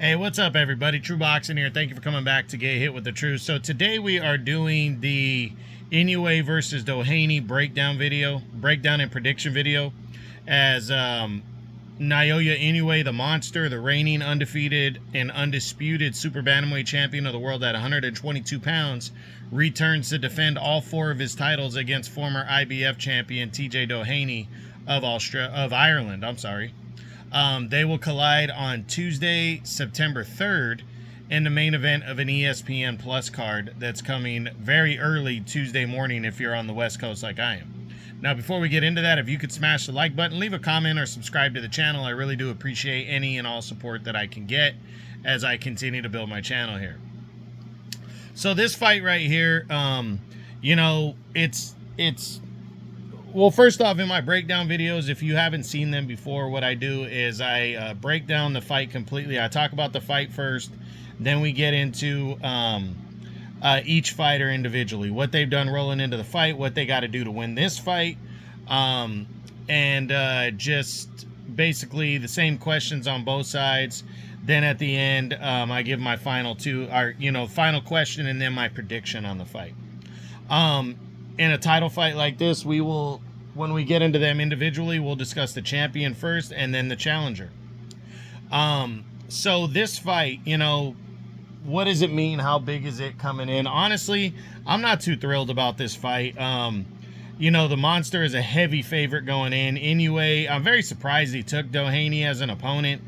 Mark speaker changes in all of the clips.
Speaker 1: Hey, what's up, everybody? True Boxing here. Thank you for coming back to Get Hit with the Truth. So today we are doing the Inoue versus Doheny breakdown and prediction video, as Naoya Inoue, the monster, the reigning undefeated and undisputed super bantamweight champion of the world at 122 pounds, returns to defend all four of his titles against former IBF champion TJ Doheny of Ireland. They will collide on Tuesday, September 3rd, in the main event of an ESPN Plus card that's coming very early Tuesday morning if you're on the West Coast like I am. Now, before we get into that, if you could smash the like button, leave a comment, or subscribe to the channel. I really do appreciate any and all support that I can get as I continue to build my channel here. So this fight right here, well, first off, in my breakdown videos, if you haven't seen them before, what I do is I break down the fight completely. I talk about the fight first, then we get into each fighter individually, what they've done rolling into the fight, what they got to do to win this fight, and just basically the same questions on both sides. Then at the end, I give my final question and then my prediction on the fight. In a title fight like this, when we get into them individually, we'll discuss the champion first and then the challenger. So this fight, what does it mean? How big is it coming in? Honestly, I'm not too thrilled about this fight. The monster is a heavy favorite going in. Inoue, I'm very surprised he took Doheny as an opponent.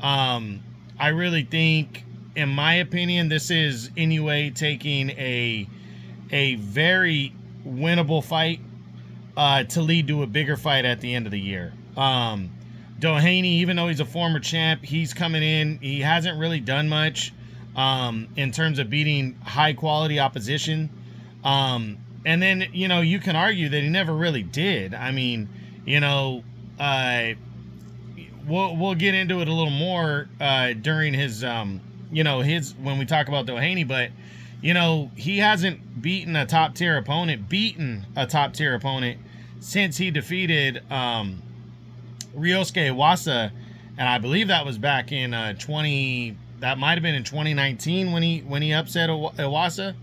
Speaker 1: I really think, in my opinion, this is Inoue taking a very winnable fight to lead to a bigger fight at the end of the year. Doheny, even though he's a former champ, he's coming in. He hasn't really done much in terms of beating high quality opposition. And then, you can argue that he never really did. I mean, we'll get into it a little more during his, when we talk about Doheny, but he hasn't beaten a top-tier opponent since he defeated Ryosuke Iwasa, and I believe that was back in that might have been in 2019 when he upset Iwasa.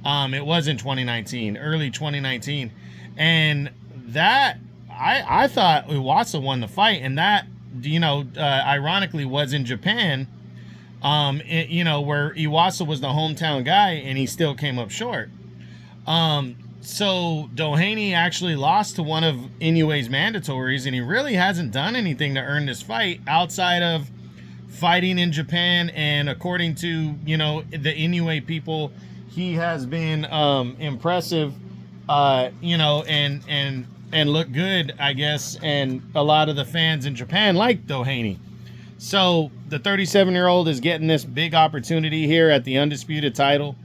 Speaker 1: It was in 2019, early 2019, and that I thought Iwasa won the fight, and that ironically was in Japan. Where Iwasa was the hometown guy, and he still came up short. So Doheny actually lost to one of Inoue's mandatories, and he really hasn't done anything to earn this fight outside of fighting in Japan. And according to, the Inoue people, he has been impressive, and look good, I guess. And a lot of the fans in Japan like Doheny. So the 37-year-old is getting this big opportunity here at the Undisputed title.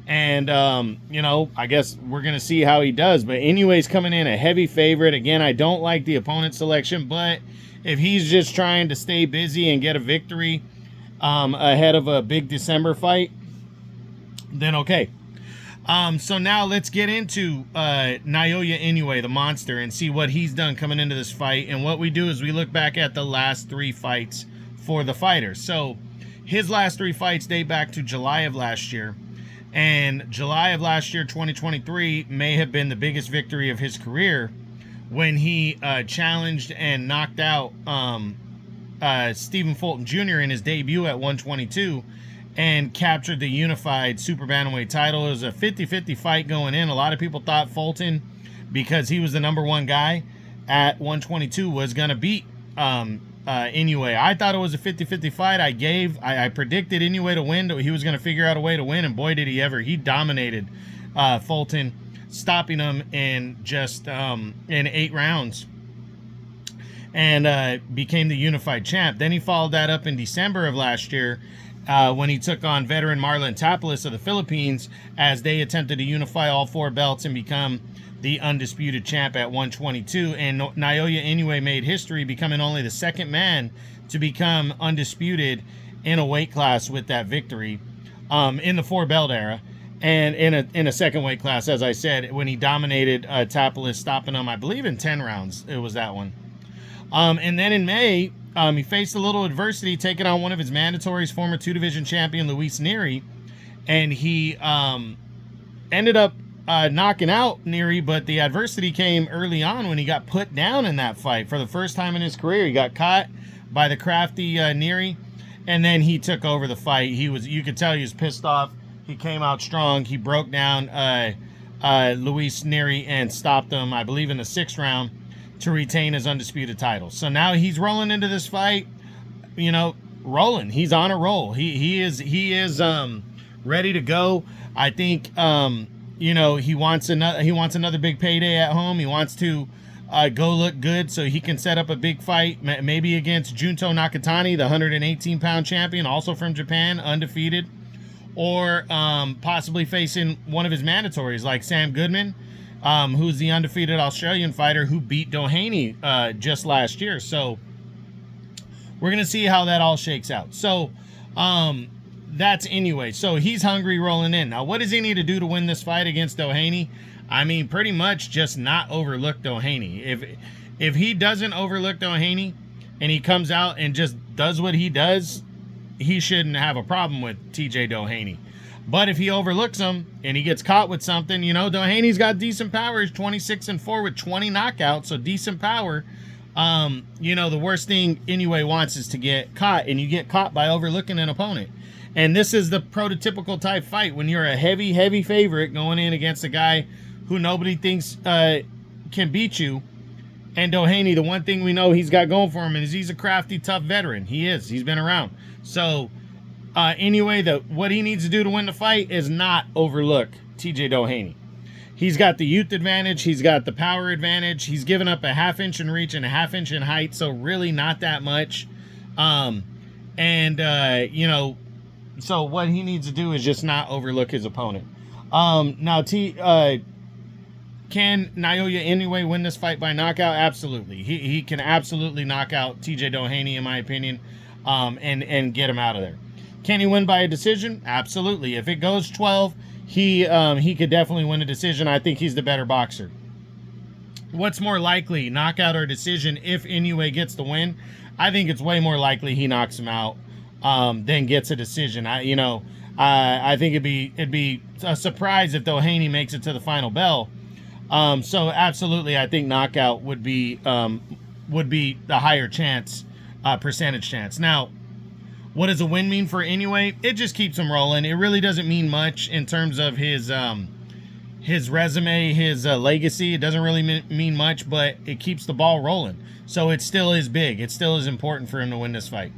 Speaker 1: And, I guess we're going to see how he does. But Inoue's coming in a heavy favorite. Again, I don't like the opponent selection. But if he's just trying to stay busy and get a victory ahead of a big December fight, then okay. So now let's get into Naoya Inoue, the monster, and see what he's done coming into this fight. And what we do is we look back at the last three fights for the fighter. So his last three fights date back to July of last year, and July of last year, 2023, may have been the biggest victory of his career when he challenged and knocked out Stephen Fulton Jr. in his debut at 122 and captured the unified super bantamweight title. It was a 50-50 fight going in. A lot of people thought Fulton, because he was the number one guy at 122, was going to beat Inoue. I thought it was a 50-50 fight. I predicted Inoue to win. He was going to figure out a way to win, and boy, did he ever. He dominated Fulton, stopping him in just in 8 rounds, and became the unified champ. Then he followed that up in December of last year when he took on veteran Marlon Tapalis of the Philippines, as they attempted to unify all 4 belts and become the undisputed champ at 122. And Naoya Inoue made history, becoming only the second man to become undisputed in a weight class with that victory in the 4-belt era. And in a second weight class, as I said, when he dominated Tapalis, stopping him, I believe, in 10 rounds. It was that one. And then in May, he faced a little adversity taking on one of his mandatories, former 2-division champion Luis Nery, and he ended up knocking out Nery, but the adversity came early on when he got put down in that fight for the first time in his career. He got caught by the crafty Nery, and then he took over the fight. You could tell he was pissed off. He came out strong. He broke down Luis Nery and stopped him, I believe, in the 6th round to retain his undisputed title. So now he's rolling into this fight, rolling. He's on a roll. He is ready to go. I think he wants another big payday at home. He wants to go look good so he can set up a big fight, maybe against Junto Nakatani, the 118-pound champion, also from Japan, undefeated, or possibly facing one of his mandatories like Sam Goodman, who's the undefeated Australian fighter who beat Doheny just last year. So we're going to see how that all shakes out. So that's Inoue. So he's hungry rolling in. Now, what does he need to do to win this fight against Doheny? I mean, pretty much just not overlook Doheny. If he doesn't overlook Doheny and he comes out and just does what he does, he shouldn't have a problem with TJ Doheny. But if he overlooks him and he gets caught with something, Doheny's got decent power. He's 26-4 with 20 knockouts, so decent power. The worst thing Inoue wants is to get caught, and you get caught by overlooking an opponent. And this is the prototypical type fight when you're a heavy, heavy favorite going in against a guy who nobody thinks can beat you. And Doheny, the one thing we know he's got going for him is he's a crafty, tough veteran. He is. He's been around. So, Inoue, what he needs to do to win the fight is not overlook TJ Doheny. He's got the youth advantage. He's got the power advantage. He's given up a half-inch in reach and a half-inch in height, so really not that much. So what he needs to do is just not overlook his opponent. Now, can Naoya Inoue win this fight by knockout? Absolutely. He can absolutely knock out TJ Doheny, in my opinion, and get him out of there. Can he win by a decision? Absolutely. If it goes 12, he could definitely win a decision. I think he's the better boxer. What's more likely, knockout or decision, if Inoue gets the win? I think it's way more likely he knocks him out than gets a decision. I think it'd be a surprise if Doheny makes it to the final bell. So absolutely, I think knockout would be the higher chance, percentage chance. Now, what does a win mean for Inoue? It just keeps him rolling. It really doesn't mean much in terms of his resume, his legacy. It doesn't really mean much, but it keeps the ball rolling. So it still is big. It still is important for him to win this fight.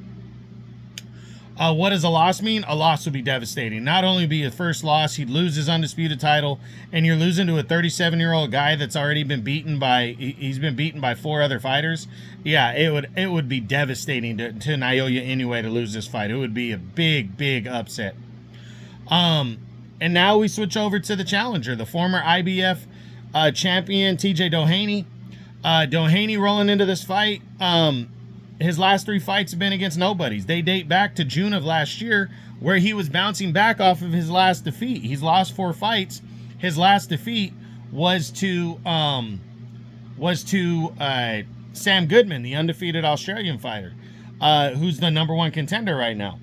Speaker 1: What does a loss mean? A loss would be devastating. Not only be his first loss, he'd lose his undisputed title, and you're losing to a 37-year-old guy that's already been beaten by, he's been beaten by 4 other fighters. Yeah, it would be devastating to Naoya Inoue to lose this fight. It would be a big, big upset. And now we switch over to the challenger, the former IBF champion, TJ Doheny. Doheny rolling into this fight. His last 3 fights have been against nobodies. They date back to June of last year, where he was bouncing back off of his last defeat. He's lost 4 fights. His last defeat was to Sam Goodman, the undefeated Australian fighter, who's the #1 contender right now.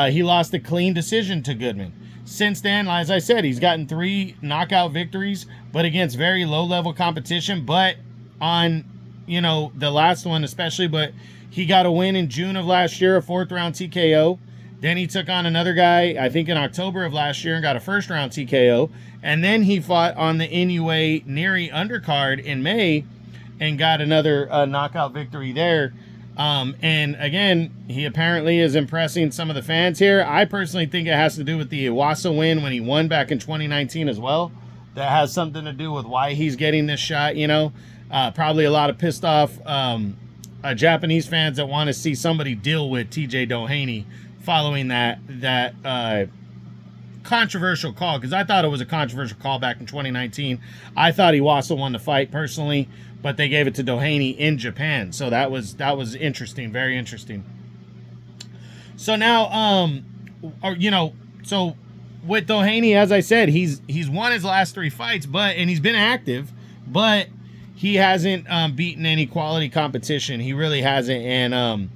Speaker 1: He lost a clean decision to Goodman. Since then, as I said, he's gotten 3 knockout victories, but against very low-level competition. But on, the last one especially, but he got a win in June of last year, a 4th-round TKO. Then he took on another guy, I think in October of last year, and got a 1st-round TKO. And then he fought on the Inoue Nery undercard in May and got another knockout victory there. And again, he apparently is impressing some of the fans here. I personally think it has to do with the Iwasa win when he won back in 2019 as well. That has something to do with why he's getting this shot, Probably a lot of pissed off Japanese fans that want to see somebody deal with TJ Doheny following that controversial call, because I thought it was a controversial call back in 2019. I thought Iwasa won the fight personally, but they gave it to Doheny in Japan. So that was interesting, very interesting. So now, so with Doheny, as I said, he's won his last 3 fights, and he's been active, but he hasn't beaten any quality competition. He really hasn't, and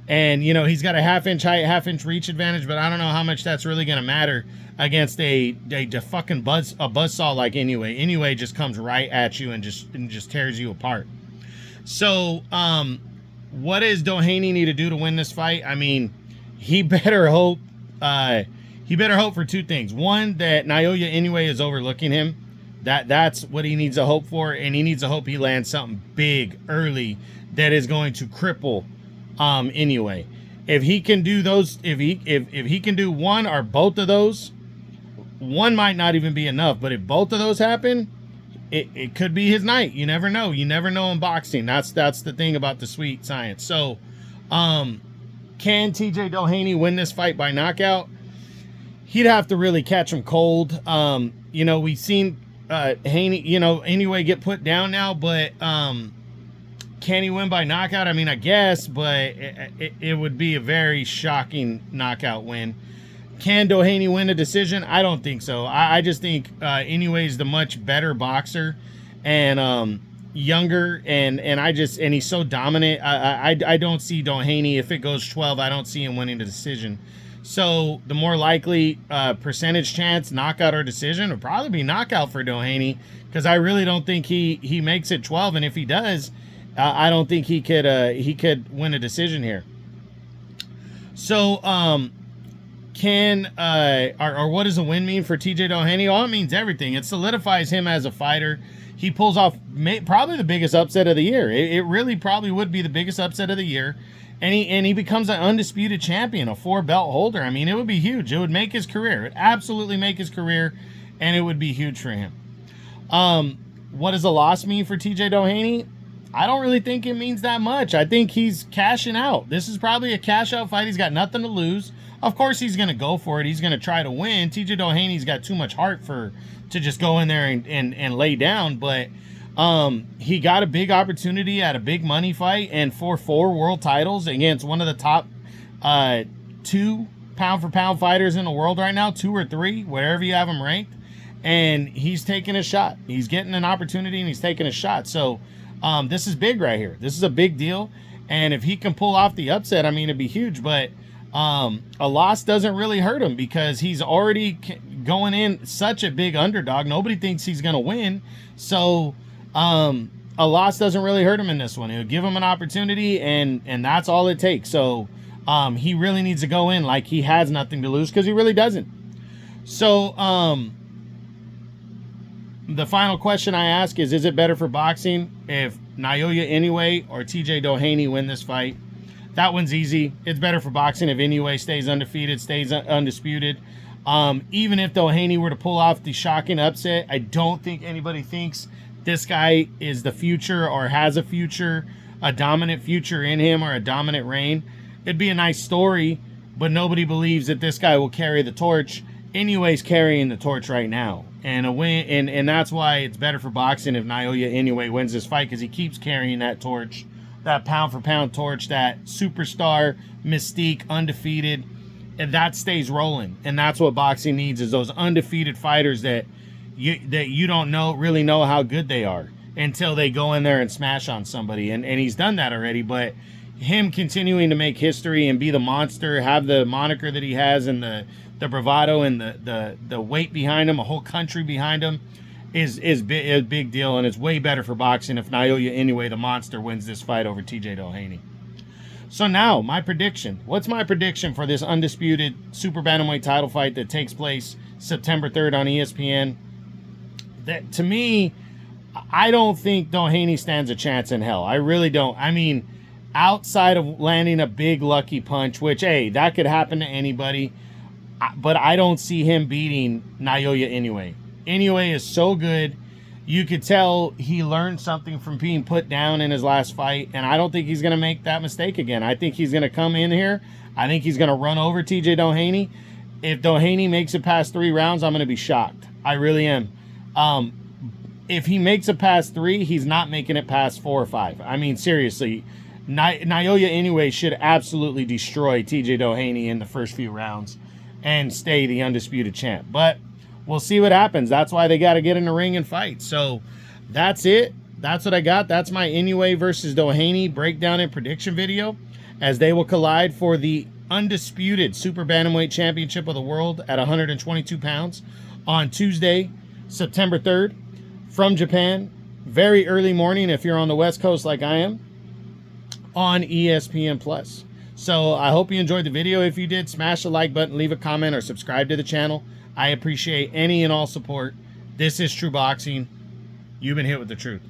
Speaker 1: And, you know, he's got a half-inch height, half-inch reach advantage, but I don't know how much that's really going to matter against a fucking buzzsaw like Inoue. Inoue just comes right at you and just tears you apart. So, what does Doheny need to do to win this fight? I mean, he better hope for two things. One, that Naoya Inoue is overlooking him. That's what he needs to hope for, and he needs to hope he lands something big early that is going to cripple Inoue. If he can do those, if he can do one or both of those, one might not even be enough. But if both of those happen, it could be his night. You never know. You never know in boxing. That's the thing about the sweet science. So, can TJ Doheny win this fight by knockout? He'd have to really catch him cold. You know, we've seen Haney, you know, Inoue get put down now, but can he win by knockout? I mean, I guess, but it would be a very shocking knockout win. Can Doheny win a decision? I don't think so. I just think Inoue is the much better boxer and younger, and he's so dominant. I don't see Doheny, if it goes 12, I don't see him winning the decision. So the more likely percentage chance, knockout or decision, would probably be knockout for Doheny, because I really don't think he makes it 12, and if he does, I don't think he could win a decision here. So what does a win mean for TJ Doheny? Well, it means everything. It solidifies him as a fighter. He pulls off probably the biggest upset of the year. It really probably would be the biggest upset of the year. And he becomes an undisputed champion, a 4-belt holder. I mean, it would be huge. It would make his career. It would absolutely make his career, and it would be huge for him. What does a loss mean for TJ Doheny? I don't really think it means that much. I think he's cashing out. This is probably a cash-out fight. He's got nothing to lose. Of course, he's going to go for it. He's going to try to win. TJ Doheny's got too much heart to just go in there and lay down, but he got a big opportunity at a big money fight and for 4 world titles against one of the top 2 pound-for-pound fighters in the world right now, 2 or 3, wherever you have him ranked, and he's taking a shot. He's getting an opportunity, and he's taking a shot. So this is big right here. This is a big deal, and if he can pull off the upset, I mean, it'd be huge, but a loss doesn't really hurt him because he's already going in such a big underdog. Nobody thinks he's going to win, so a loss doesn't really hurt him in this one. It'll give him an opportunity, and that's all it takes. So he really needs to go in like he has nothing to lose, because he really doesn't. So the final question I ask is it better for boxing if Naoya Inoue or TJ Doheny win this fight? That one's easy. It's better for boxing if Inoue stays undefeated, stays undisputed. Even if Doheny were to pull off the shocking upset, I don't think anybody thinks this guy is the future or has a future, a dominant future in him, or a dominant reign. It'd be a nice story, but nobody believes that this guy will carry the torch. Inoue's carrying the torch right now, and a win, and that's why it's better for boxing if Naoya Inoue wins this fight, because he keeps carrying that torch, that pound-for-pound torch, that superstar mystique, undefeated, and that stays rolling. And that's what boxing needs, is those undefeated fighters that you don't really know how good they are until they go in there and smash on somebody. And he's done that already, but him continuing to make history and be the monster, have the moniker that he has, and the bravado and the weight behind him, a whole country behind him, is a big deal. And it's way better for boxing if Naoya Inoue, the monster, wins this fight over TJ Doheny. So now, my prediction. What's my prediction for this undisputed super bantamweight title fight that takes place September 3rd on ESPN? That, to me, I don't think Doheny stands a chance in hell. I really don't. I mean, outside of landing a big lucky punch, which, hey, that could happen to anybody, but I don't see him beating Naoya Inoue. Inoue is so good. You could tell he learned something from being put down in his last fight, and I don't think he's going to make that mistake again. I think he's going to come in here. I think he's going to run over TJ Doheny. If Doheny makes it past 3 rounds, I'm going to be shocked. I really am. If he makes it past 3, he's not making it past 4 or 5. I mean, seriously, Naoya Inoue should absolutely destroy TJ Doheny in the first few rounds and stay the undisputed champ. But we'll see what happens. That's why they got to get in the ring and fight. So that's it. That's what I got. That's my Inoue versus Doheny breakdown and prediction video. as they will collide for the Undisputed Super Bantamweight Championship of the World at 122 pounds on Tuesday, September 3rd from Japan. Very early morning if you're on the West Coast like I am, on ESPN+. So I hope you enjoyed the video. If you did, smash the like button, leave a comment, or subscribe to the channel. I appreciate any and all support. This is True Boxing. You've been hit with the truth.